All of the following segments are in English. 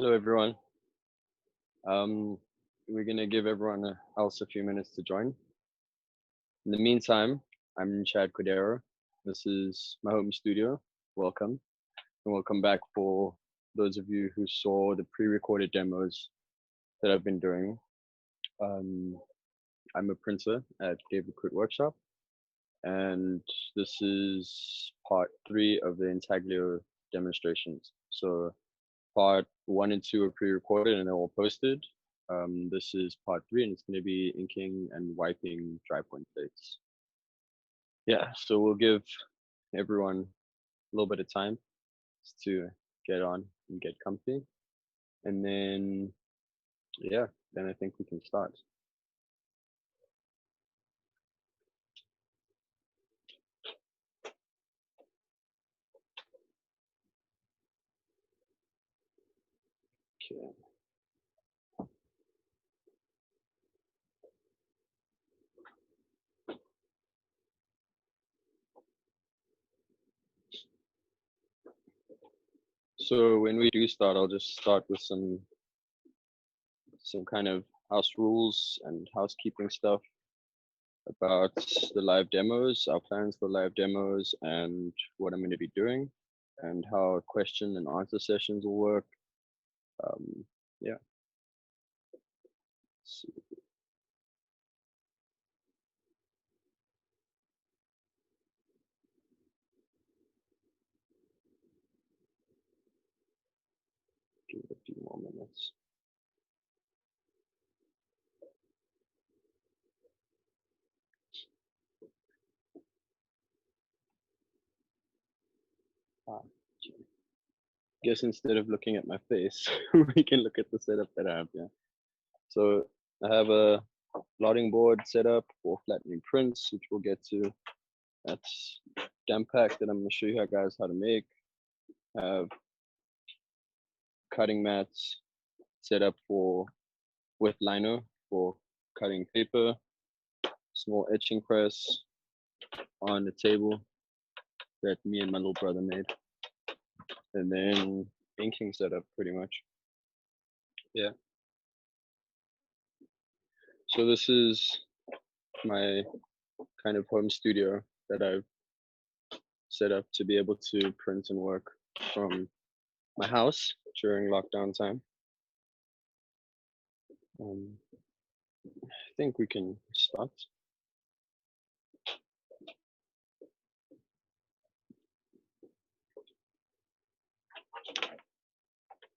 Hello, everyone. We're going to give everyone else a few minutes to join. In the meantime, I'm Chad Cordeiro. This is my home studio. Welcome. And welcome back for those of you who saw the pre-recorded demos that I've been doing. I'm a printer at David Krut Workshop, and this is part 3 of the Intaglio demonstrations. So part 1 and 2 are pre-recorded and they're all posted. This is part 3, and it's going to be inking and wiping Drypoint plates. Yeah, so we'll give everyone a little bit of time to get on and get comfy, and then then I think we can start. Okay. So when we do start, I'll just start with some kind of house rules and housekeeping stuff about the live demos, our plans for live demos, and what I'm going to be doing, and how question and answer sessions will work. Yeah. Let's see. Give it a few more minutes. Guess instead of looking at my face, we can look at the setup that I have here. So I have a plotting board set up for flattening prints, which we'll get to. That's damp pack that I'm going to show you guys how to make. I have cutting mats set up with liner for cutting paper, small etching press on the table that me and my little brother made, and then inking setup pretty much. Yeah. So this is my kind of home studio that I've set up to be able to print and work from my house during lockdown time. I think we can start.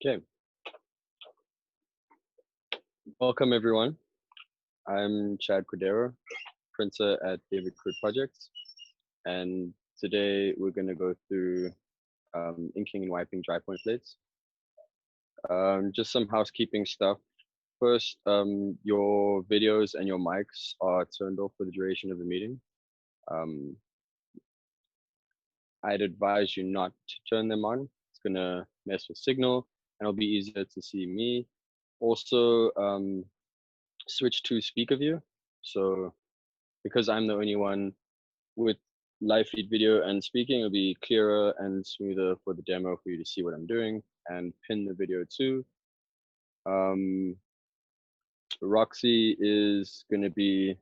Okay. Welcome, everyone. I'm Chad Cordeiro, printer at David Krut Projects, and today we're going to go through inking and wiping Drypoint plates. Just some housekeeping stuff. First, your videos and your mics are turned off for the duration of the meeting. I'd advise you not to turn them on. It's gonna mess with signal, and it'll be easier to see me. Also, switch to speaker view. So because I'm the only one with live feed video and speaking, it'll be clearer and smoother for the demo for you to see what I'm doing, and pin the video too. Roxy is going to be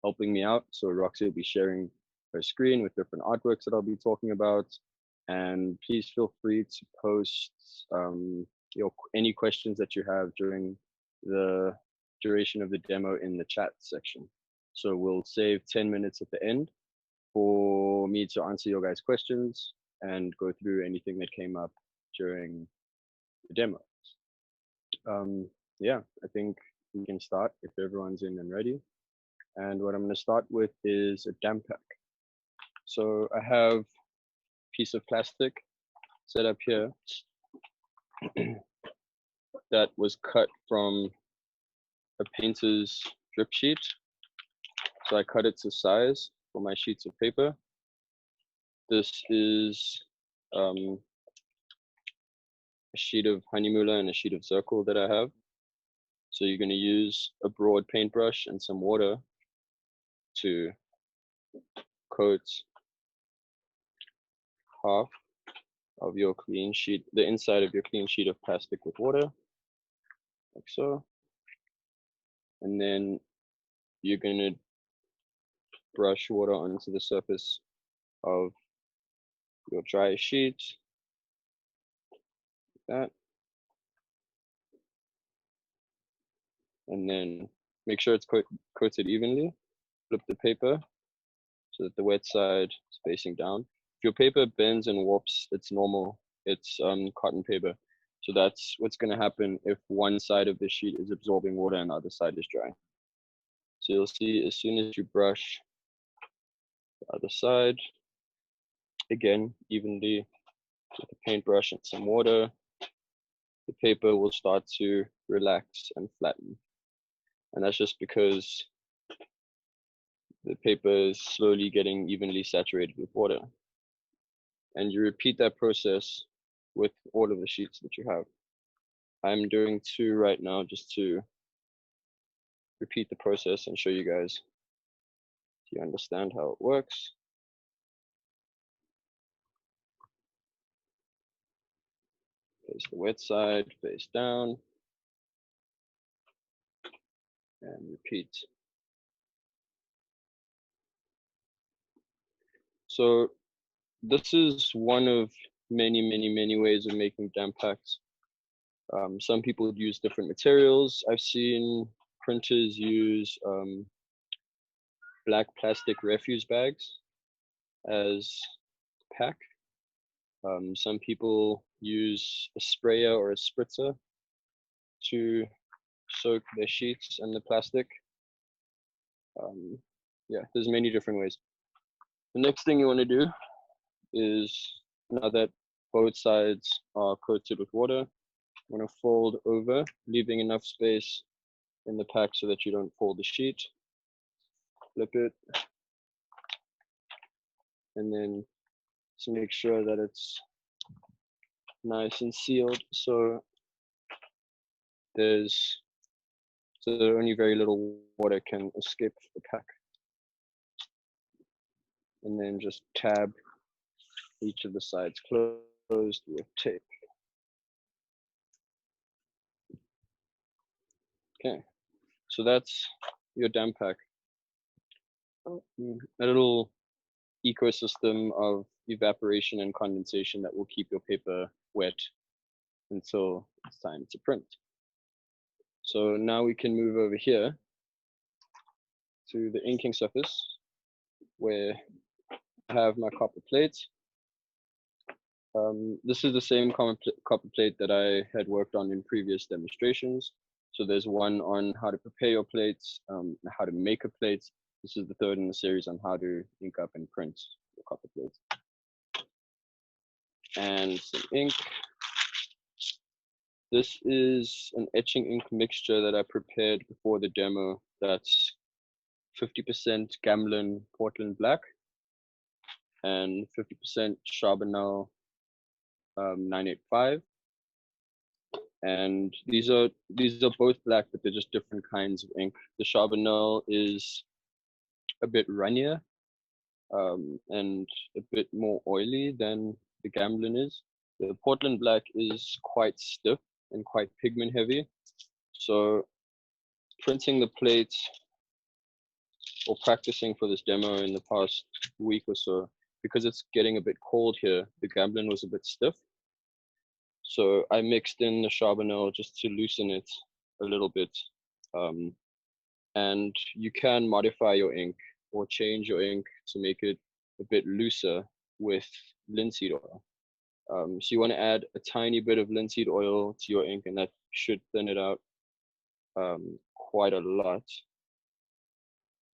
helping me out. So Roxy will be sharing her screen with different artworks that I'll be talking about. And please feel free to post any questions that you have during the duration of the demo in the chat section. So we'll save 10 minutes at the end for me to answer your guys' questions and go through anything that came up during the demo. Yeah, I think we can start if everyone's in and ready. And what I'm going to start with is a damp pack. So I have a piece of plastic set up here that was cut from a painter's drip sheet. So I cut it to size for my sheets of paper. This is a sheet of Honeymuller and a sheet of Zirkel that I have. So you're going to use a broad paintbrush and some water to coat half of your clean sheet, the inside of your clean sheet of plastic with water, like so. And then you're gonna brush water onto the surface of your dry sheet, like that. And then make sure it's coated evenly. Flip the paper so that the wet side is facing down. If your paper bends and warps, it's normal. It's cotton paper. So that's what's going to happen if one side of the sheet is absorbing water and the other side is dry. So you'll see as soon as you brush the other side, again, evenly with a paintbrush and some water, the paper will start to relax and flatten. And that's just because the paper is slowly getting evenly saturated with water. And you repeat that process with all of the sheets that you have. I'm doing 2 right now just to repeat the process and show you guys so you understand how it works. Face the wet side, face down, and repeat. So this is one of many ways of making damp packs. Some people use different materials. I've seen printers use black plastic refuse bags as pack. Some people use a sprayer or a spritzer to soak their sheets and the plastic. Yeah, there's many different ways. The next thing you want to do is, now that both sides are coated with water, you want to fold over, leaving enough space in the pack so that you don't fold the sheet. Flip it, and then just make sure that it's nice and sealed so only very little water can escape the pack. And then just tab each of the sides closed with tape. Okay, so that's your damp pack. A little ecosystem of evaporation and condensation that will keep your paper wet until it's time to print. So now we can move over here to the inking surface where I have my copper plate. This is the same copper plate that I had worked on in previous demonstrations. So there's one on how to prepare your plates, how to make a plate. This is the 3rd in the series on how to ink up and print your copper plates. And some ink. This is an etching ink mixture that I prepared before the demo. That's 50% Gamblin Portland Black and 50% Charbonnel 985. And these are both black, but they're just different kinds of ink. The Charbonnel is a bit runnier and a bit more oily than the Gamblin is. The Portland Black is quite stiff and quite pigment heavy. So printing the plate or practicing for this demo in the past week or so, because it's getting a bit cold here, the Gamblin was a bit stiff. So I mixed in the Charbonnel just to loosen it a little bit. And you can modify your ink or change your ink to make it a bit looser with linseed oil. So you want to add a tiny bit of linseed oil to your ink, and that should thin it out quite a lot.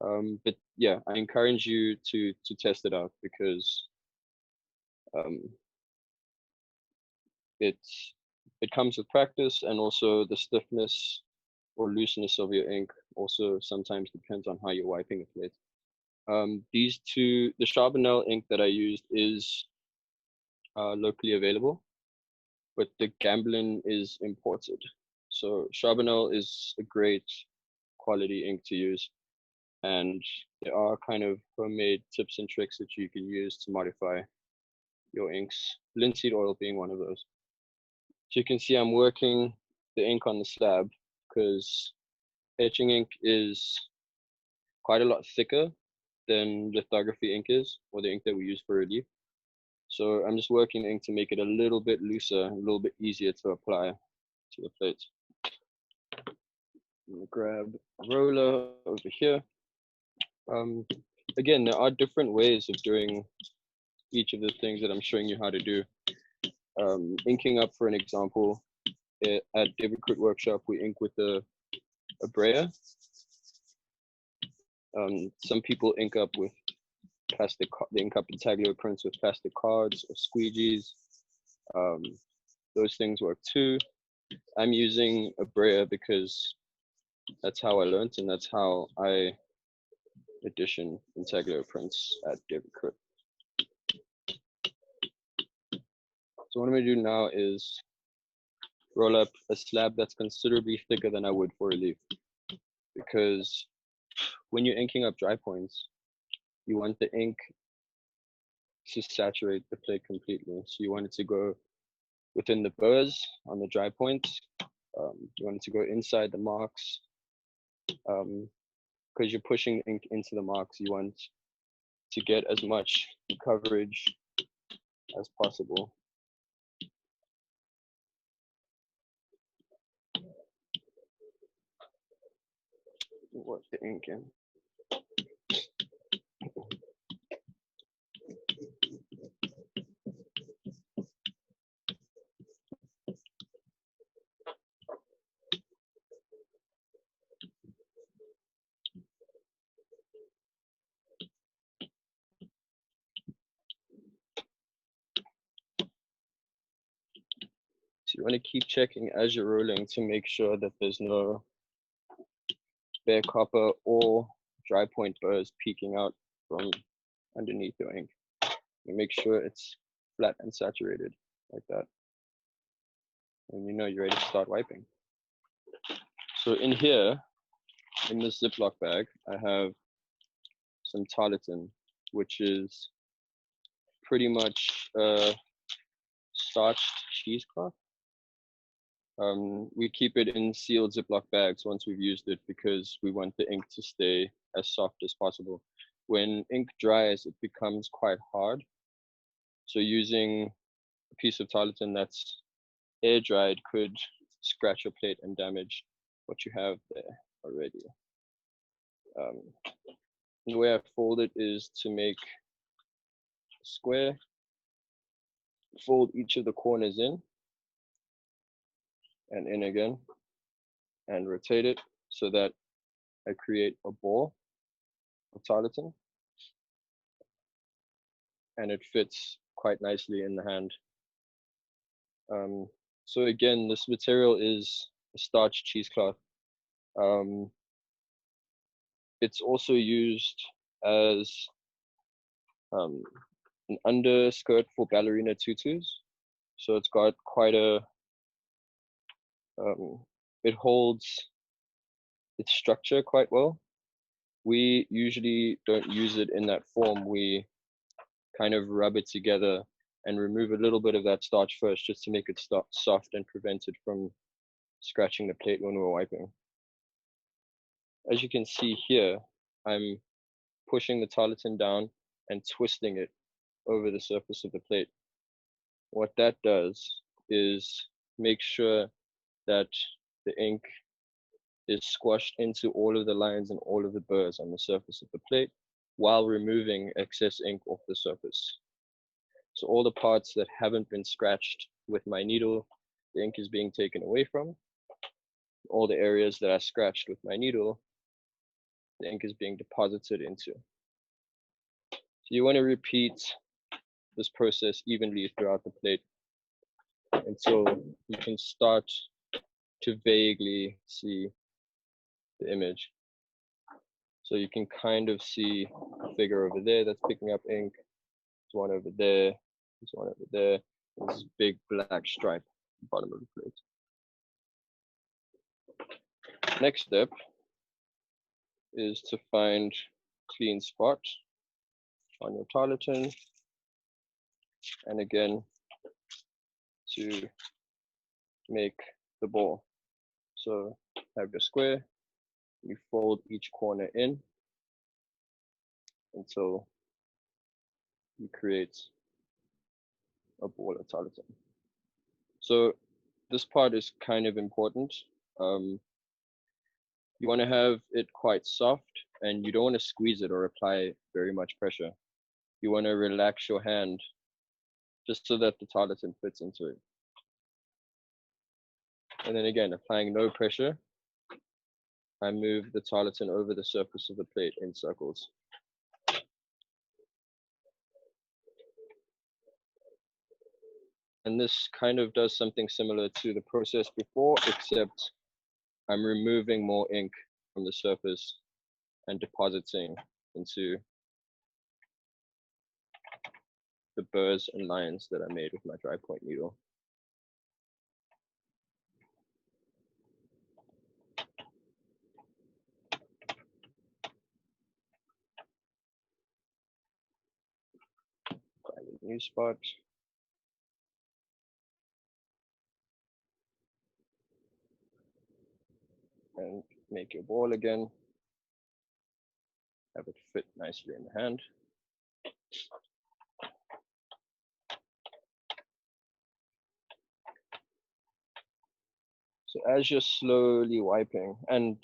But yeah, I encourage you to test it out because it comes with practice, and also the stiffness or looseness of your ink also sometimes depends on how you're wiping the plate. The Charbonnel ink that I used is locally available, but the Gamblin is imported. So Charbonnel is a great quality ink to use, and there are kind of homemade tips and tricks that you can use to modify your inks, linseed oil being one of those. So you can see I'm working the ink on the slab because etching ink is quite a lot thicker than lithography ink is, or the ink that we use for relief. So I'm just working the ink to make it a little bit looser, a little bit easier to apply to the plates. I'm gonna grab a roller over here. Again, there are different ways of doing each of the things that I'm showing you how to do. Inking up, for an example, at David Krut workshop, we ink with a brayer. Some people ink up with plastic, they ink up intaglio prints with plastic cards or squeegees. Those things work too. I'm using a brayer because that's how I learned, and that's how I edition intaglio prints at David Krut. So what I'm gonna do now is roll up a slab that's considerably thicker than I would for relief, because when you're inking up dry points, you want the ink to saturate the plate completely. So you want it to go within the burrs on the dry points. You want it to go inside the marks. Because you're pushing ink into the marks, you want to get as much coverage as possible. Work the ink in. So you want to keep checking as you're rolling to make sure that there's no bare copper or dry point burrs peeking out from underneath your ink. You make sure it's flat and saturated like that. And you know you're ready to start wiping. So in here, in this Ziploc bag, I have some tarlatan, which is pretty much starched cheesecloth. We keep it in sealed Ziploc bags once we've used it because we want the ink to stay as soft as possible. When ink dries, it becomes quite hard. So using a piece of tarlatan that's air dried could scratch your plate and damage what you have there already. The way I fold it is to make a square, fold each of the corners in and in again, and rotate it so that I create a ball of tarlatan, and it fits quite nicely in the hand. So again, this material is a starch cheesecloth. It's also used as an underskirt for ballerina tutus. So it's got quite a, it holds its structure quite well. We usually don't use it in that form. We kind of rub it together and remove a little bit of that starch first, just to make it soft and prevent it from scratching the plate when we're wiping. As you can see here, I'm pushing the tarlatan down and twisting it over the surface of the plate. What that does is make sure that the ink is squashed into all of the lines and all of the burrs on the surface of the plate while removing excess ink off the surface. So all the parts that haven't been scratched with my needle, the ink is being taken away from. All the areas that I scratched with my needle, the ink is being deposited into. So you want to repeat this process evenly throughout the plate until you can start to vaguely see the image. So you can kind of see a figure over there that's picking up ink. There's one over there. There's one over there. There's this big black stripe at the bottom of the plate. Next step is to find clean spot on your tarlatan and again to make the ball. So have your square, you fold each corner in until you create a ball of tarlatan. So this part is kind of important. You want to have it quite soft, and you don't want to squeeze it or apply very much pressure. You want to relax your hand just so that the tarlatan fits into it. And then again, applying no pressure, I move the tarlatan over the surface of the plate in circles. And this kind of does something similar to the process before, except I'm removing more ink from the surface and depositing into the burrs and lines that I made with my Drypoint needle. Find a new spot. And make your ball again. Have it fit nicely in the hand. So as you're slowly wiping, and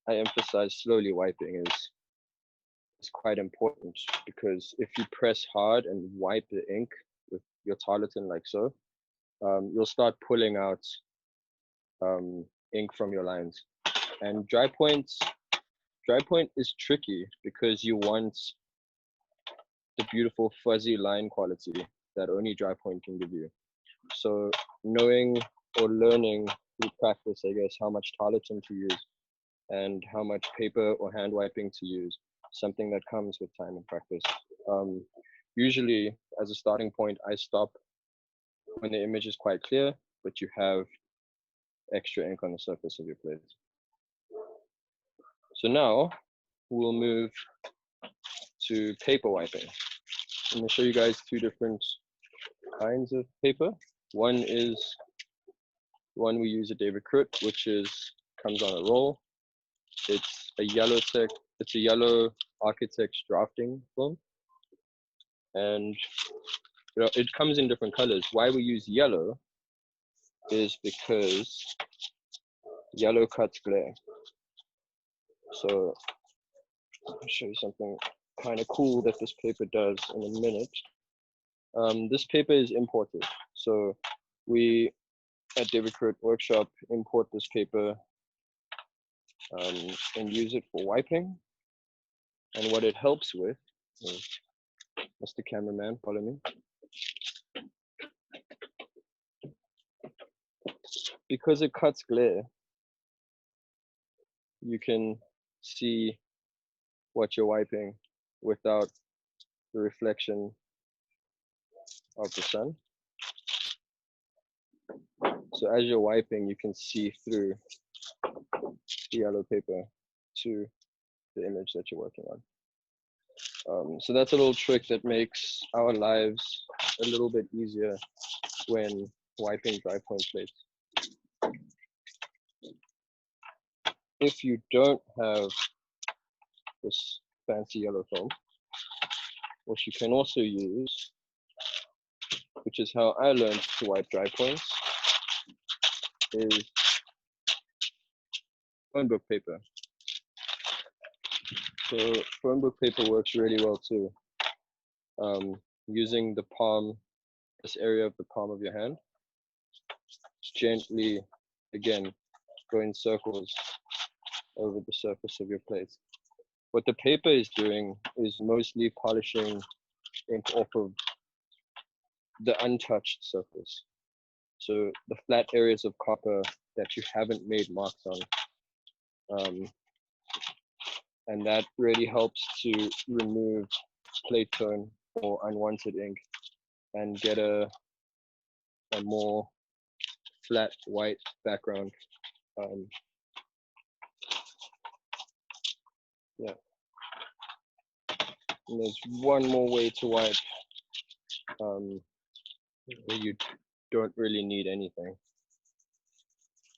I emphasize slowly wiping is quite important, because if you press hard and wipe the ink with your tarlatan like so, you'll start pulling out ink from your lines. And Drypoint is tricky because you want the beautiful fuzzy line quality that only Drypoint can give you. So knowing or learning through practice, I guess, how much tarlatan to use and how much paper or hand wiping to use, something that comes with time and practice. Usually, as a starting point, I stop when the image is quite clear, but you have extra ink on the surface of your plate. So now we'll move to paper wiping. I'm going to show you guys two different kinds of paper. One is the one we use at David Krut, which comes on a roll. It's a yellow architect's drafting film, and it comes in different colors. Why we use yellow is because yellow cuts glare. So I'll show you something kind of cool that this paper does in a minute. This paper is imported, so we at David Krut workshop import this paper and use it for wiping. And what it helps with is, Mr. Cameraman, follow me. Because it cuts glare, you can see what you're wiping without the reflection of the sun. So as you're wiping, you can see through the yellow paper to the image that you're working on. So that's a little trick that makes our lives a little bit easier when wiping Drypoint plates. If you don't have this fancy yellow foam, what you can also use, which is how I learned to wipe Drypoints, is phone book paper. So phone book paper works really well too. Using the palm, this area of the palm of your hand, gently, again, go in circles over the surface of your plate. What the paper is doing is mostly polishing ink off of the untouched surface. So the flat areas of copper that you haven't made marks on. And that really helps to remove plate tone or unwanted ink and get a more flat white background. Yeah. And there's one more way to wipe where you don't really need anything.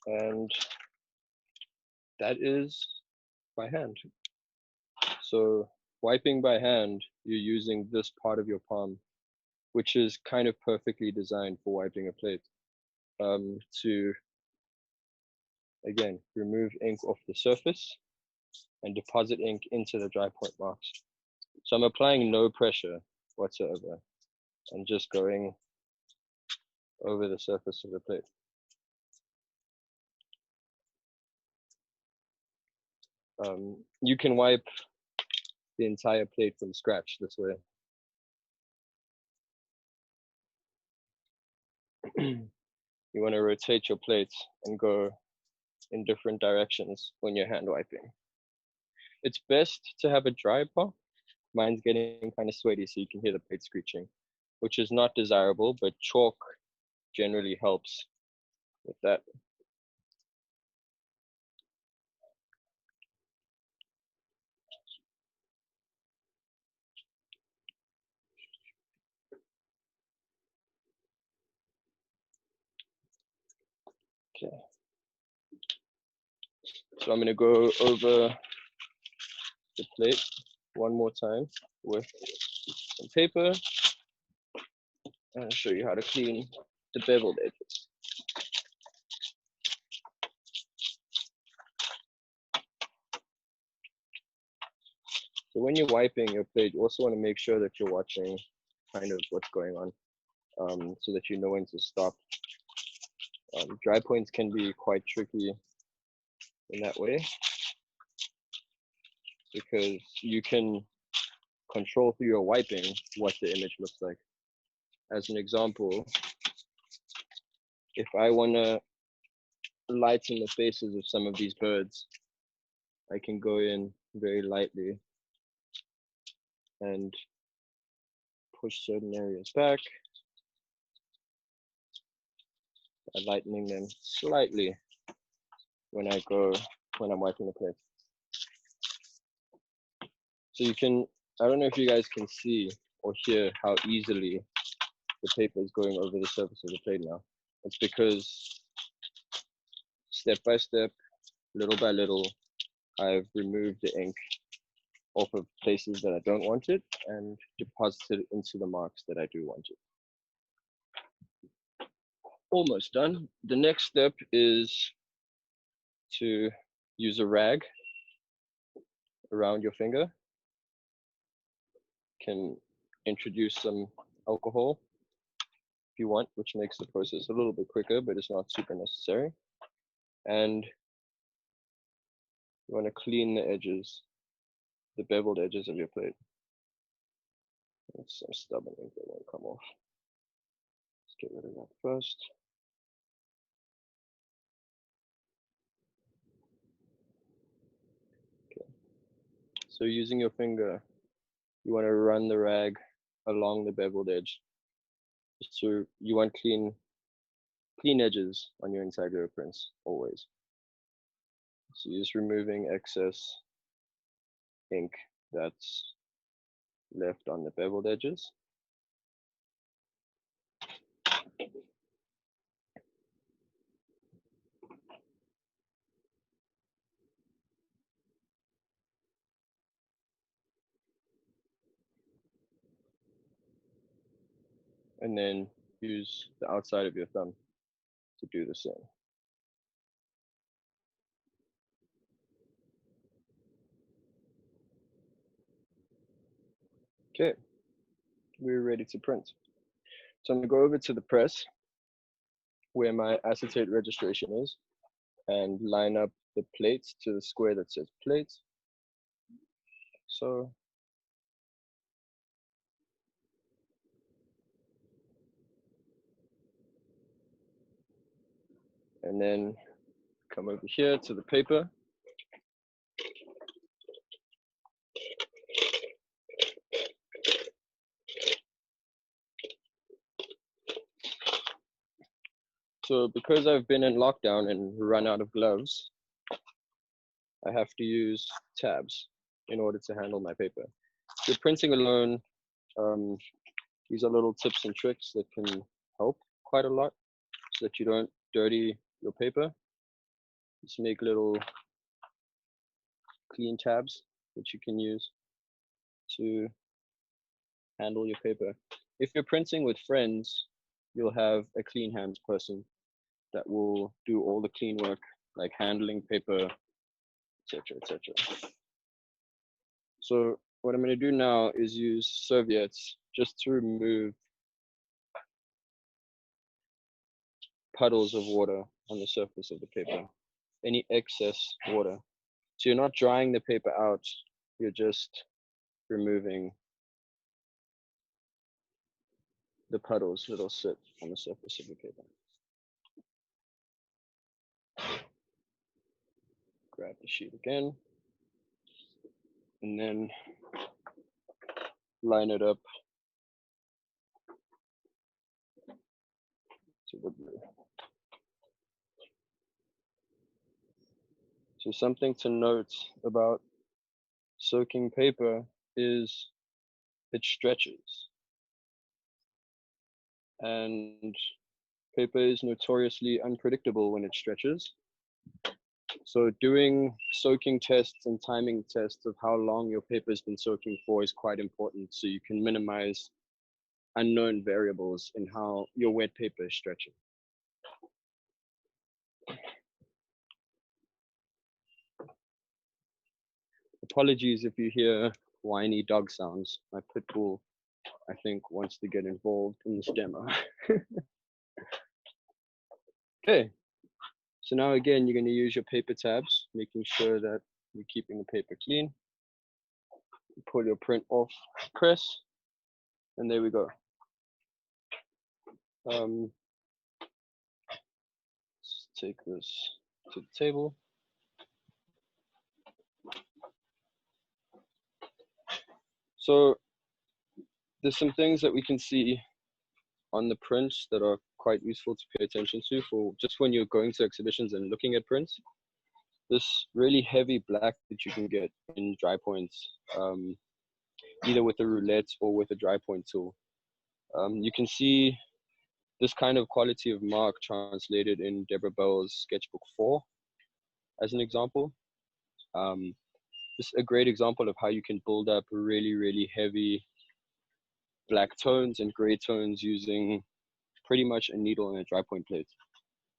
And that is by hand. So wiping by hand, you're using this part of your palm, which is kind of perfectly designed for wiping a plate, to, again, remove ink off the surface and deposit ink into the dry point marks. So I'm applying no pressure whatsoever and just going over the surface of the plate. You can wipe the entire plate from scratch this way. You want to rotate your plates and go in different directions when you're hand wiping. It's best to have a dry pot. Mine's getting kind of sweaty, so you can hear the plate screeching, which is not desirable, but chalk generally helps with that. Okay. So I'm going to go over the plate one more time with some paper and show you how to clean the beveled edges. So when you're wiping your plate, you also want to make sure that you're watching kind of what's going on, so that you know when to stop. Dry points can be quite tricky in that way, because you can control through your wiping what the image looks like. As an example, if I want to lighten the faces of some of these birds, I can go in very lightly and push certain areas back by lightening them slightly when I'm wiping the plate. So you can, I don't know if you guys can see or hear how easily the paper is going over the surface of the plate now. It's because step by step, little by little, I've removed the ink off of places that I don't want it and deposited it into the marks that I do want it. Almost done. The next step is to use a rag around your finger. Can introduce some alcohol if you want, which makes the process a little bit quicker, but it's not super necessary. And you want to clean the edges, the beveled edges of your plate. There's some stubborn ink that won't come off. Let's get rid of that first. Okay. So using your finger, you want to run the rag along the beveled edge. So you want clean edges on your Intaglio prints always. So you're just removing excess ink that's left on the beveled edges. And then use the outside of your thumb to do the same. Okay, we're ready to print. So I'm gonna go over to the press where my acetate registration is and line up the plates to the square that says plates. So and then come over here to the paper. So because I've been in lockdown and run out of gloves, I have to use tabs in order to handle my paper. If you're printing alone, these are little tips and tricks that can help quite a lot so that you don't dirty your paper. Just make little clean tabs that you can use to handle your paper. If you're printing with friends, you'll have a clean hands person that will do all the clean work, like handling paper, etc., etc. So what I'm going to do now is use serviettes just to remove puddles of water on the surface of the paper, any excess water. So you're not drying the paper out, you're just removing the puddles that'll sit on the surface of the paper. Grab the sheet again, and then line it up to the blue. So something to note about soaking paper is it stretches. And paper is notoriously unpredictable when it stretches. So doing soaking tests and timing tests of how long your paper has been soaking for is quite important, so you can minimize unknown variables in how your wet paper is stretching. Apologies if you hear whiny dog sounds. My pit bull, I think, wants to get involved in this demo. Okay, so now again, you're going to use your paper tabs, making sure that you're keeping the paper clean. Pull your print off, press, and there we go. Let's take this to the table. So there's some things that we can see on the prints that are quite useful to pay attention to for just when you're going to exhibitions and looking at prints. This really heavy black that you can get in Drypoint, either with a roulette or with a Drypoint tool. You can see this kind of quality of mark translated in Deborah Bell's Sketchbook 4 as an example. This is a great example of how you can build up really, really heavy black tones and gray tones using pretty much a needle and a Drypoint plate,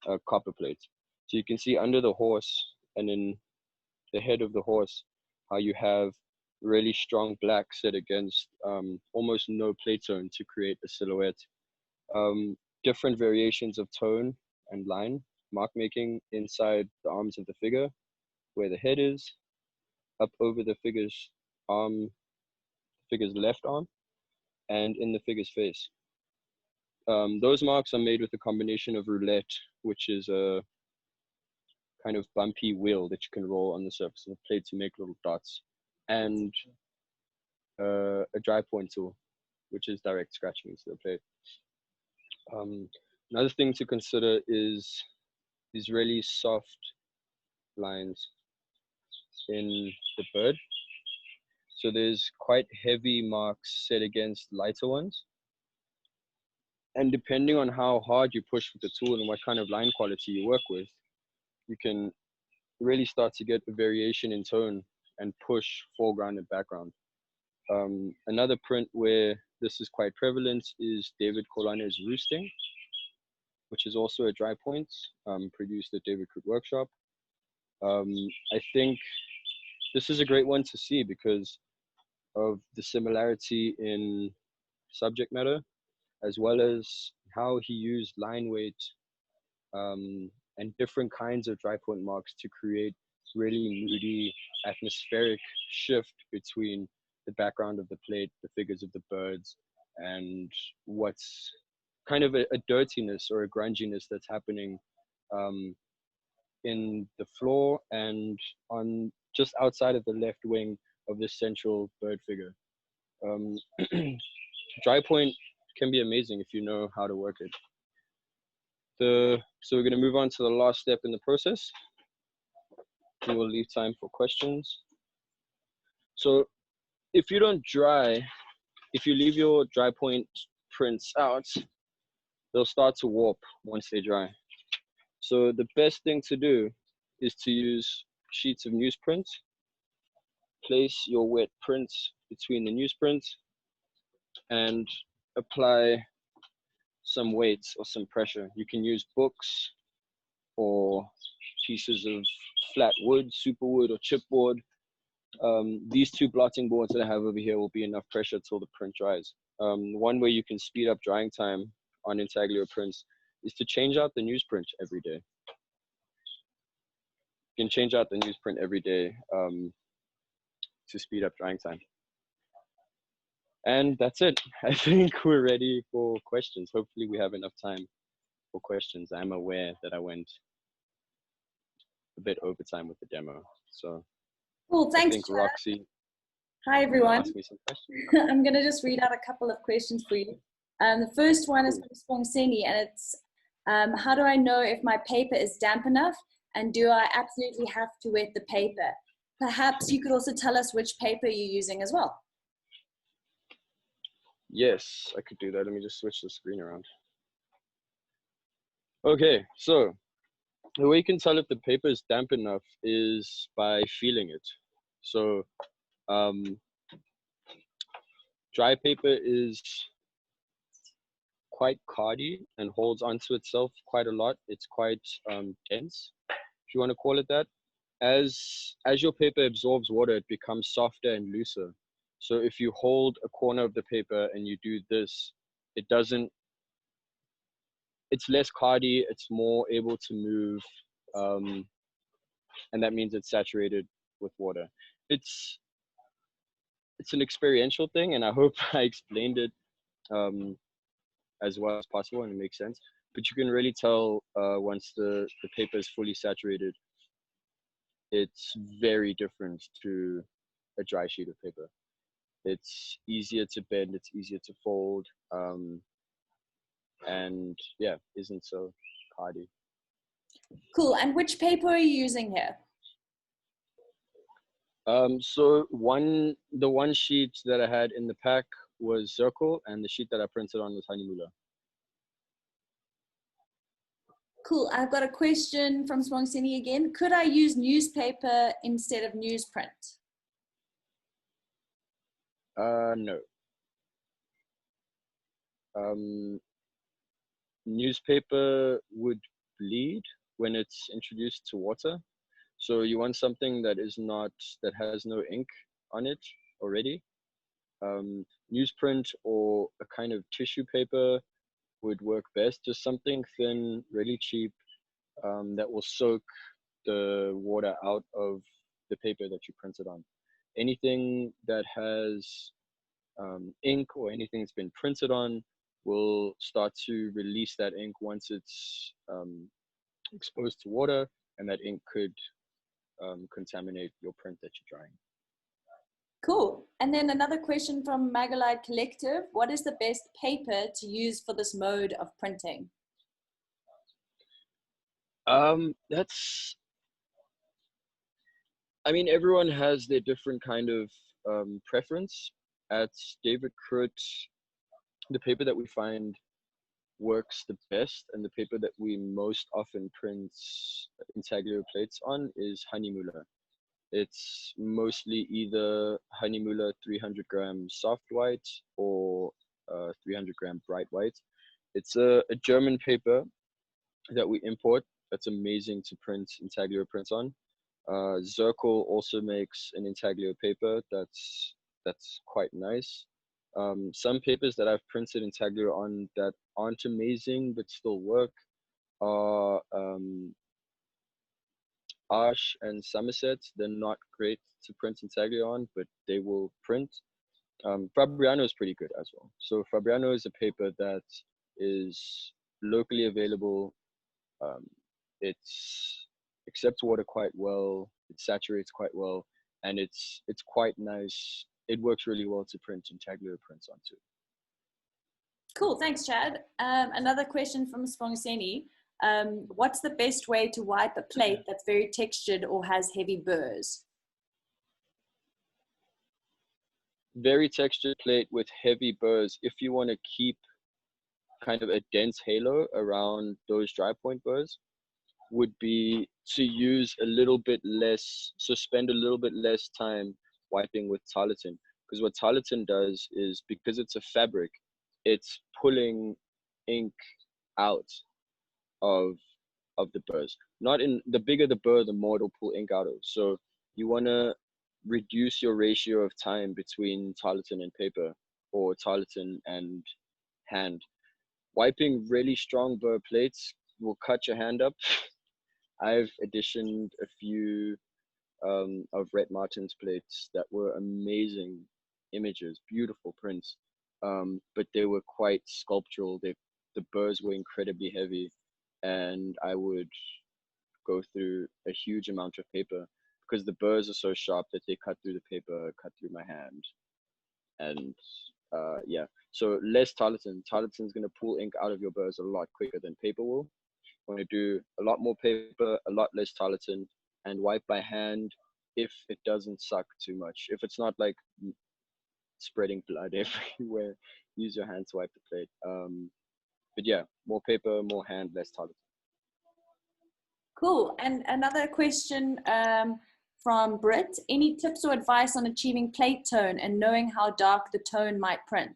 a copper plate. So you can see under the horse and in the head of the horse, how you have really strong black set against almost no plate tone to create a silhouette. Different variations of tone and line, mark making inside the arms of the figure, where the head is, up over the figure's arm, figure's left arm, and in the figure's face. Those marks are made with a combination of roulette, which is a kind of bumpy wheel that you can roll on the surface of the plate to make little dots, and a Drypoint tool, which is direct scratching into the plate. Another thing to consider is these really soft lines in the bird. So there's quite heavy marks set against lighter ones. And depending on how hard you push with the tool and what kind of line quality you work with, you can really start to get a variation in tone and push foreground and background. Another print where this is quite prevalent is David Coroner's Roosting, which is also a Drypoint, produced at David Krut Workshop. I think this is a great one to see because of the similarity in subject matter, as well as how he used line weight and different kinds of Drypoint marks to create really moody, atmospheric shift between the background of the plate, the figures of the birds, and what's kind of a dirtiness or a grunginess that's happening in the floor and on just outside of the left wing of this central bird figure. Drypoint can be amazing if you know how to work it. So we're going to move on to the last step in the process, and we'll leave time for questions. So if you don't dry, if you leave your Drypoint prints out, they'll start to warp once they dry. So the best thing to do is to use sheets of newsprint. Place your wet print between the newsprint and apply some weight or some pressure. You can use books or pieces of flat wood, superwood or chipboard. These two blotting boards that I have over here will be enough pressure till the print dries. One way you can speed up drying time on Intaglio prints is to change out the newsprint every day. You can change out the newsprint every day to speed up drying time. And that's it. I think we're ready for questions. Hopefully we have enough time for questions. I'm aware that I went a bit over time with the demo. So cool, thanks, I think Chad. Roxy, hi everyone. ask me some questions. I'm going to just read out a couple of questions for you. The first one is from Spongseni, and it's, how do I know if my paper is damp enough, and do I absolutely have to wet the paper? Perhaps you could also tell us which paper you're using as well. Yes, I could do that. Let me just switch the screen around. Okay, so the way you can tell if the paper is damp enough is by feeling it. So dry paper is quite cardy and holds onto itself quite a lot. It's quite dense, if you want to call it that. As your paper absorbs water, it becomes softer and looser. So if you hold a corner of the paper and you do this, it's less cardy, it's more able to move, and that means it's saturated with water. It's an experiential thing, and I hope I explained it as well as possible and it makes sense. But you can really tell once the paper is fully saturated, it's very different to a dry sheet of paper. It's easier to bend, it's easier to fold, and yeah, isn't so hardy. Cool, and which paper are you using here? So the one sheet that I had in the pack was Zirkel, and the sheet that I printed on was Honeymula. Cool, I've got a question from Spongseni again. Could I use newspaper instead of newsprint? No. Newspaper would bleed when it's introduced to water. So you want something that has no ink on it already. Newsprint or a kind of tissue paper would work best. Just something thin, really cheap, that will soak the water out of the paper that you printed on. Anything that has ink or anything that's been printed on will start to release that ink once it's exposed to water, and that ink could contaminate your print that you're drying. Cool. And then another question from Magalite Collective. What is the best paper to use for this mode of printing? Everyone has their different kind of preference. At David Krut, the paper that we find works the best and the paper that we most often print intaglio plates on is Honeymula. It's mostly either Honeymula 300 gram soft white or 300 gram bright white. It's a German paper that we import that's amazing to print intaglio prints on. Zirkel also makes an intaglio paper that's quite nice. Some papers that I've printed intaglio on that aren't amazing but still work are Ash and Somerset. They're not great to print intaglio on, but they will print. Fabriano is pretty good as well. So Fabriano is a paper that is locally available. It accepts water quite well. It saturates quite well, and it's quite nice. It works really well to print intaglio prints onto. Cool, thanks, Chad. Another question from Spongseni. What's the best way to wipe a plate that's very textured or has heavy burrs? Very textured plate with heavy burrs. If you want to keep kind of a dense halo around those dry point burrs would be to use a little bit less, so spend a little bit less time wiping with tarlatan. Because what tarlatan does is, because it's a fabric, it's pulling ink out of the burrs. Not in the bigger the burr, the more it'll pull ink out of. So you want to reduce your ratio of time between tarlatan and paper, or tarlatan and hand. Wiping really strong burr plates will cut your hand up. I've editioned a few of Rhett Martin's plates that were amazing images, beautiful prints, but they were quite sculptural. The burrs were incredibly heavy, and I would go through a huge amount of paper because the burrs are so sharp that they cut through the paper, cut through my hand. And yeah, so less tarlatan. Tarlatan's going to pull ink out of your burrs a lot quicker than paper will. I'm going to do a lot more paper, a lot less tarlatan, and wipe by hand if it doesn't suck too much. If it's not like spreading blood everywhere, use your hand to wipe the plate. But yeah, more paper, more hand, less tarlatan. Cool. And another question from Britt. Any tips or advice on achieving plate tone and knowing how dark the tone might print?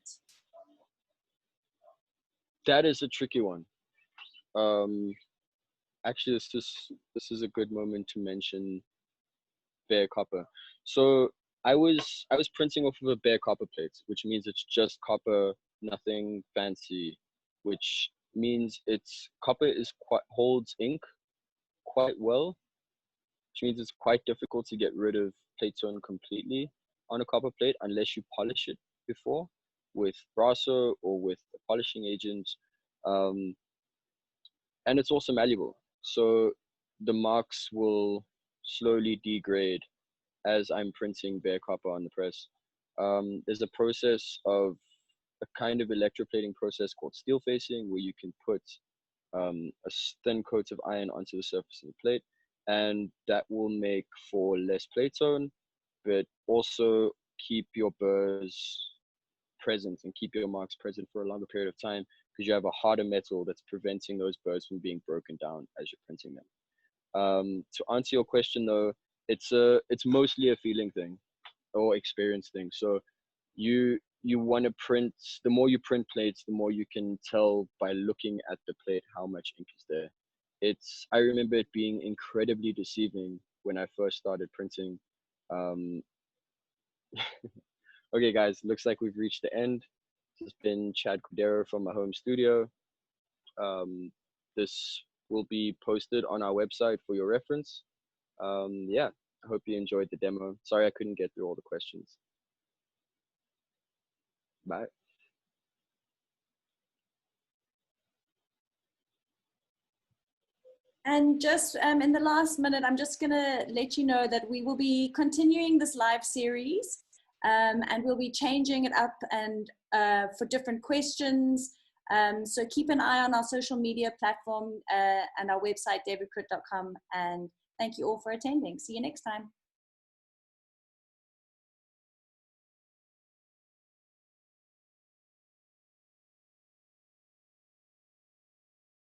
That is a tricky one. Actually, this is a good moment to mention bare copper. So I was printing off of a bare copper plate, which means it's just copper, nothing fancy, which means copper holds ink quite well, which means it's quite difficult to get rid of plate tone completely on a copper plate unless you polish it before with brasso or with a polishing agent. And it's also malleable, so the marks will slowly degrade as I'm printing bare copper on the press. There's a process of a kind of electroplating process called steel facing, where you can put a thin coat of iron onto the surface of the plate, and that will make for less plate tone, but also keep your burrs present and keep your marks present for a longer period of time, because you have a harder metal that's preventing those burrs from being broken down as you're printing them. To answer your question though, it's mostly a feeling thing or experience thing. So you want to print, the more you print plates, the more you can tell by looking at the plate how much ink is there. I remember it being incredibly deceiving when I first started printing. Okay guys, looks like we've reached the end. This has been Chad Cordeiro from my home studio. This will be posted on our website for your reference. Yeah, I hope you enjoyed the demo. Sorry I couldn't get through all the questions. Bye. And just in the last minute, I'm just going to let you know that we will be continuing this live series, and we'll be changing it up and for different questions. So keep an eye on our social media platform and our website, davidkrut.com. And thank you all for attending. See you next time.